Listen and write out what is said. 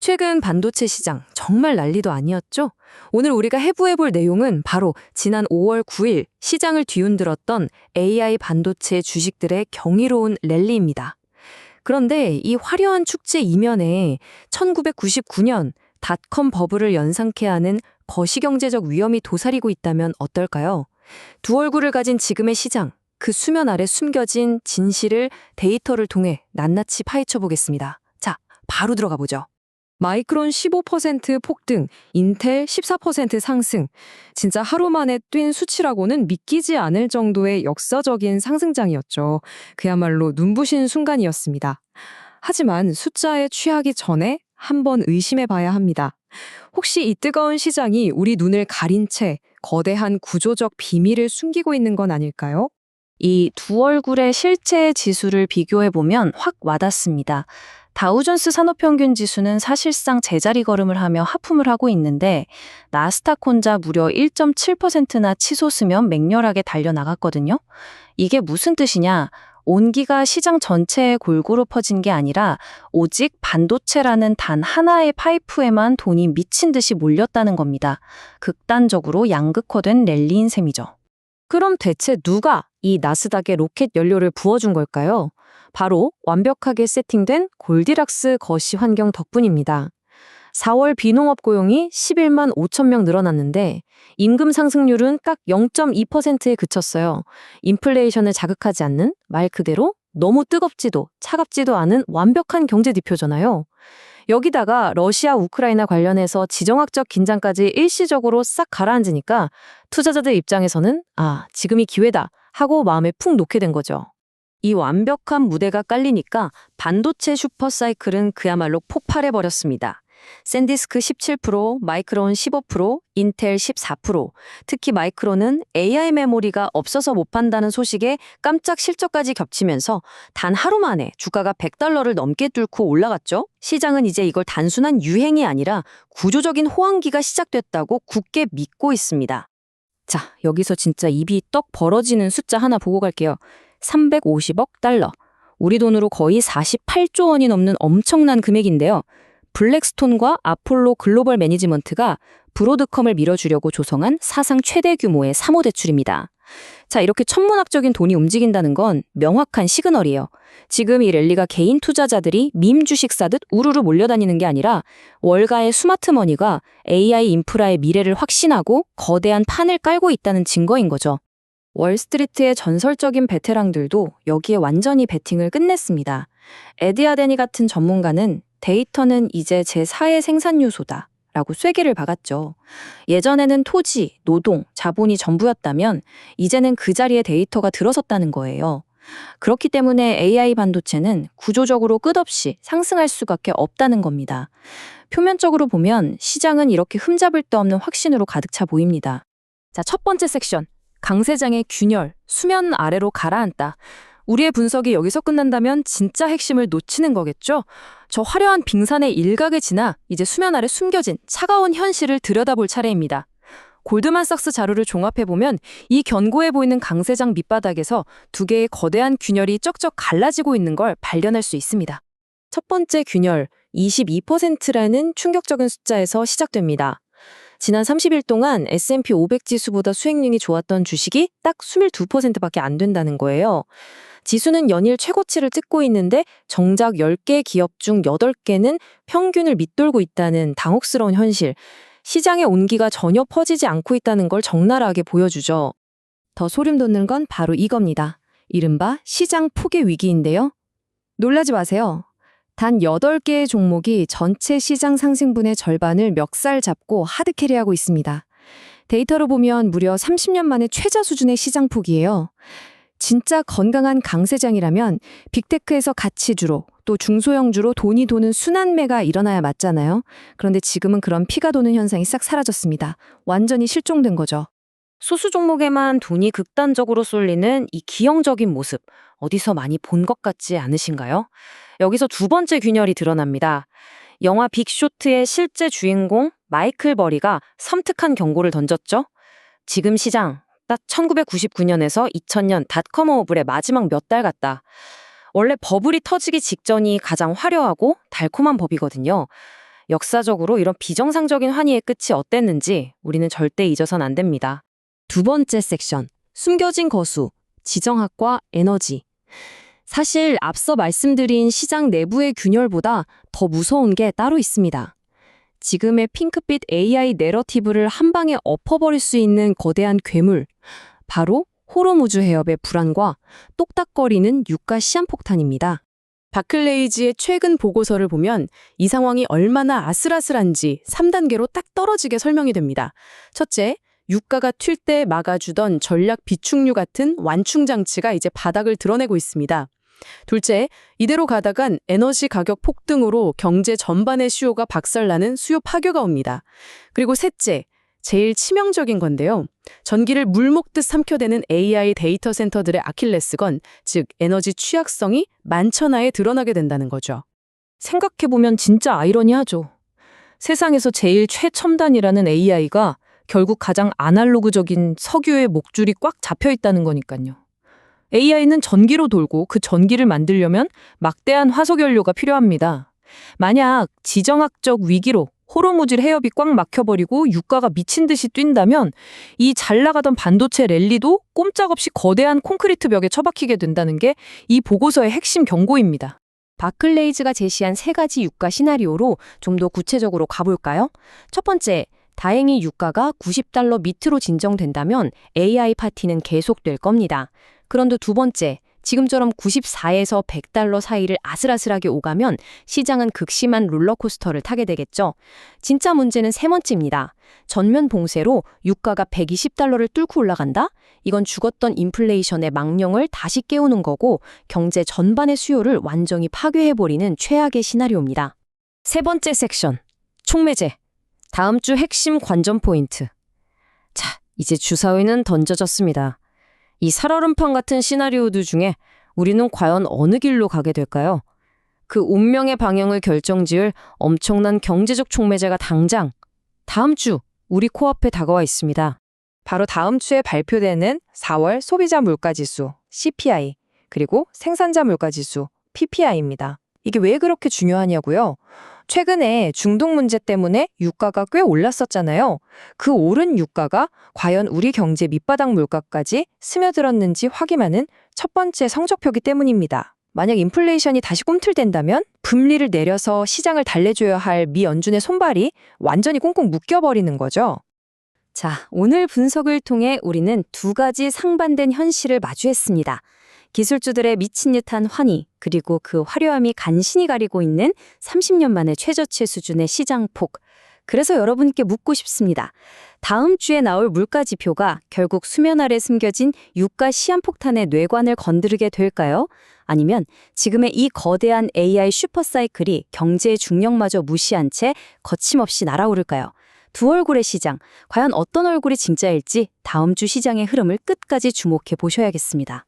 최근 반도체 시장 정말 난리도 아니었죠? 오늘 우리가 해부해볼 내용은 바로 지난 5월 9일 시장을 뒤흔들었던 AI 반도체 주식들의 경이로운 랠리입니다. 그런데 이 화려한 축제 이면에 1999년 닷컴 버블을 연상케 하는 거시경제적 위험이 도사리고 있다면 어떨까요? 두 얼굴을 가진 지금의 시장, 그 수면 아래 숨겨진 진실을 데이터를 통해 낱낱이 파헤쳐 보겠습니다. 자, 바로 들어가 보죠. 마이크론 15% 폭등, 인텔 14% 상승. 진짜 하루 만에 뛴 수치라고는 믿기지 않을 정도의 역사적인 상승장이었죠. 그야말로 눈부신 순간이었습니다. 하지만 숫자에 취하기 전에 한번 의심해 봐야 합니다. 혹시 이 뜨거운 시장이 우리 눈을 가린 채 거대한 구조적 비밀을 숨기고 있는 건 아닐까요? 이 두 얼굴의 실제 지수를 비교해보면 확 와닿습니다. 다우존스 산업평균 지수는 사실상 제자리 걸음을 하며 하품을 하고 있는데 나스닥 혼자 무려 1.7%나 치솟으면 맹렬하게 달려나갔거든요. 이게 무슨 뜻이냐? 온기가 시장 전체에 골고루 퍼진 게 아니라 오직 반도체라는 단 하나의 파이프에만 돈이 미친 듯이 몰렸다는 겁니다. 극단적으로 양극화된 랠리인 셈이죠. 그럼 대체 누가 이 나스닥에 로켓 연료를 부어준 걸까요? 바로 완벽하게 세팅된 골디락스 거시 환경 덕분입니다. 4월 비농업 고용이 11만 5천 명 늘어났는데 임금 상승률은 딱 0.2%에 그쳤어요. 인플레이션을 자극하지 않는 말 그대로 너무 뜨겁지도 차갑지도 않은 완벽한 경제 지표잖아요. 여기다가 러시아 우크라이나 관련해서 지정학적 긴장까지 일시적으로 싹 가라앉으니까 투자자들 입장에서는 지금이 기회다 하고 마음에 푹 놓게 된 거죠. 이 완벽한 무대가 깔리니까 반도체 슈퍼사이클은 그야말로 폭발해버렸습니다. 샌디스크 17%, 마이크론 15%, 인텔 14%, 특히 마이크론은 AI 메모리가 없어서 못 판다는 소식에 깜짝 실적까지 겹치면서 단 하루 만에 주가가 100달러를 넘게 뚫고 올라갔죠. 시장은 이제 이걸 단순한 유행이 아니라 구조적인 호황기가 시작됐다고 굳게 믿고 있습니다. 자, 여기서 진짜 입이 떡 벌어지는 숫자 하나 보고 갈게요. 350억 달러. 우리 돈으로 거의 48조 원이 넘는 엄청난 금액인데요. 블랙스톤과 아폴로 글로벌 매니지먼트가 브로드컴을 밀어주려고 조성한 사상 최대 규모의 사모대출입니다. 자, 이렇게 천문학적인 돈이 움직인다는 건 명확한 시그널이에요. 지금 이 랠리가 개인 투자자들이 밈 주식 사듯 우르르 몰려다니는 게 아니라 월가의 스마트머니가 AI 인프라의 미래를 확신하고 거대한 판을 깔고 있다는 증거인 거죠. 월스트리트의 전설적인 베테랑들도 여기에 완전히 베팅을 끝냈습니다. 에디아데니 같은 전문가는 데이터는 이제 제4의 생산 요소다 라고 쐐기를 박았죠. 예전에는 토지, 노동, 자본이 전부였다면 이제는 그 자리에 데이터가 들어섰다는 거예요. 그렇기 때문에 AI 반도체는 구조적으로 끝없이 상승할 수밖에 없다는 겁니다. 표면적으로 보면 시장은 이렇게 흠잡을 데 없는 확신으로 가득 차 보입니다. 자, 첫 번째 섹션. 강세장의 균열, 수면 아래로 가라앉다. 우리의 분석이 여기서 끝난다면 진짜 핵심을 놓치는 거겠죠? 저 화려한 빙산의 일각을 지나 이제 수면 아래 숨겨진 차가운 현실을 들여다볼 차례입니다. 골드만삭스 자료를 종합해보면 이 견고해 보이는 강세장 밑바닥에서 두 개의 거대한 균열이 쩍쩍 갈라지고 있는 걸 발견할 수 있습니다. 첫 번째 균열, 22%라는 충격적인 숫자에서 시작됩니다. 지난 30일 동안 S&P 500 지수보다 수익률이 좋았던 주식이 딱 22%밖에 안 된다는 거예요. 지수는 연일 최고치를 찍고 있는데 정작 10개 기업 중 8개는 평균을 밑돌고 있다는 당혹스러운 현실. 시장의 온기가 전혀 퍼지지 않고 있다는 걸 적나라하게 보여주죠. 더 소름 돋는 건 바로 이겁니다. 이른바 시장 포개 위기인데요. 놀라지 마세요. 단 8개의 종목이 전체 시장 상승분의 절반을 멱살 잡고 하드캐리하고 있습니다. 데이터로 보면 무려 30년 만에 최저 수준의 시장 폭이에요. 진짜 건강한 강세장이라면 빅테크에서 가치주로 또 중소형주로 돈이 도는 순환매가 일어나야 맞잖아요. 그런데 지금은 그런 피가 도는 현상이 싹 사라졌습니다. 완전히 실종된 거죠. 소수 종목에만 돈이 극단적으로 쏠리는 이 기형적인 모습, 어디서 많이 본 것 같지 않으신가요? 여기서 두 번째 균열이 드러납니다. 영화 빅쇼트의 실제 주인공 마이클 버리가 섬뜩한 경고를 던졌죠. 지금 시장, 딱 1999년에서 2000년 닷컴 버블의 마지막 몇 달 같다. 원래 버블이 터지기 직전이 가장 화려하고 달콤한 법이거든요. 역사적으로 이런 비정상적인 환희의 끝이 어땠는지 우리는 절대 잊어선 안 됩니다. 두 번째 섹션, 숨겨진 거수, 지정학과 에너지. 사실 앞서 말씀드린 시장 내부의 균열보다 더 무서운 게 따로 있습니다. 지금의 핑크빛 AI 내러티브를 한 방에 엎어버릴 수 있는 거대한 괴물, 바로 호르무즈 해협의 불안과 똑딱거리는 유가 시한폭탄입니다. 바클레이지의 최근 보고서를 보면 이 상황이 얼마나 아슬아슬한지 3단계로 딱 떨어지게 설명이 됩니다. 첫째, 유가가 튈 때 막아주던 전략 비축류 같은 완충 장치가 이제 바닥을 드러내고 있습니다. 둘째, 이대로 가다간 에너지 가격 폭등으로 경제 전반의 수요가 박살나는 수요 파괴가 옵니다. 그리고 셋째, 제일 치명적인 건데요. 전기를 물 먹듯 삼켜대는 AI 데이터 센터들의 아킬레스건, 즉 에너지 취약성이 만천하에 드러나게 된다는 거죠. 생각해보면 진짜 아이러니하죠. 세상에서 제일 최첨단이라는 AI가 결국 가장 아날로그적인 석유의 목줄이 꽉 잡혀 있다는 거니까요. AI는 전기로 돌고 그 전기를 만들려면 막대한 화석연료가 필요합니다. 만약 지정학적 위기로 호르무즈 해협이 꽉 막혀버리고 유가가 미친 듯이 뛴다면 이 잘 나가던 반도체 랠리도 꼼짝없이 거대한 콘크리트 벽에 처박히게 된다는 게 이 보고서의 핵심 경고입니다. 바클레이즈가 제시한 세 가지 유가 시나리오로 좀 더 구체적으로 가볼까요? 첫 번째, 다행히 유가가 $90 밑으로 진정된다면 AI 파티는 계속될 겁니다. 그런데 두 번째, 지금처럼 94에서 $100 사이를 아슬아슬하게 오가면 시장은 극심한 롤러코스터를 타게 되겠죠. 진짜 문제는 세 번째입니다. 전면 봉쇄로 유가가 $120를 뚫고 올라간다? 이건 죽었던 인플레이션의 망령을 다시 깨우는 거고 경제 전반의 수요를 완전히 파괴해버리는 최악의 시나리오입니다. 세 번째 섹션, 촉매제. 다음 주 핵심 관전 포인트. 자, 이제 주사위는 던져졌습니다. 이 살얼음판 같은 시나리오들 중에 우리는 과연 어느 길로 가게 될까요? 그 운명의 방향을 결정지을 엄청난 경제적 촉매제가 당장 다음 주 우리 코앞에 다가와 있습니다. 바로 다음 주에 발표되는 4월 소비자 물가지수 CPI 그리고 생산자 물가지수 PPI입니다. 이게 왜 그렇게 중요하냐고요? 최근에 중동 문제 때문에 유가가 꽤 올랐었잖아요. 그 오른 유가가 과연 우리 경제 밑바닥 물가까지 스며들었는지 확인하는 첫 번째 성적표기 때문입니다. 만약 인플레이션이 다시 꿈틀댄다면 금리를 내려서 시장을 달래줘야 할 미 연준의 손발이 완전히 꽁꽁 묶여버리는 거죠. 자, 오늘 분석을 통해 우리는 두 가지 상반된 현실을 마주했습니다. 기술주들의 미친 듯한 환희, 그리고 그 화려함이 간신히 가리고 있는 30년 만의 최저치 수준의 시장폭. 그래서 여러분께 묻고 싶습니다. 다음 주에 나올 물가지표가 결국 수면 아래 숨겨진 유가 시한폭탄의 뇌관을 건드리게 될까요? 아니면 지금의 이 거대한 AI 슈퍼사이클이 경제의 중력마저 무시한 채 거침없이 날아오를까요? 두 얼굴의 시장, 과연 어떤 얼굴이 진짜일지 다음 주 시장의 흐름을 끝까지 주목해 보셔야겠습니다.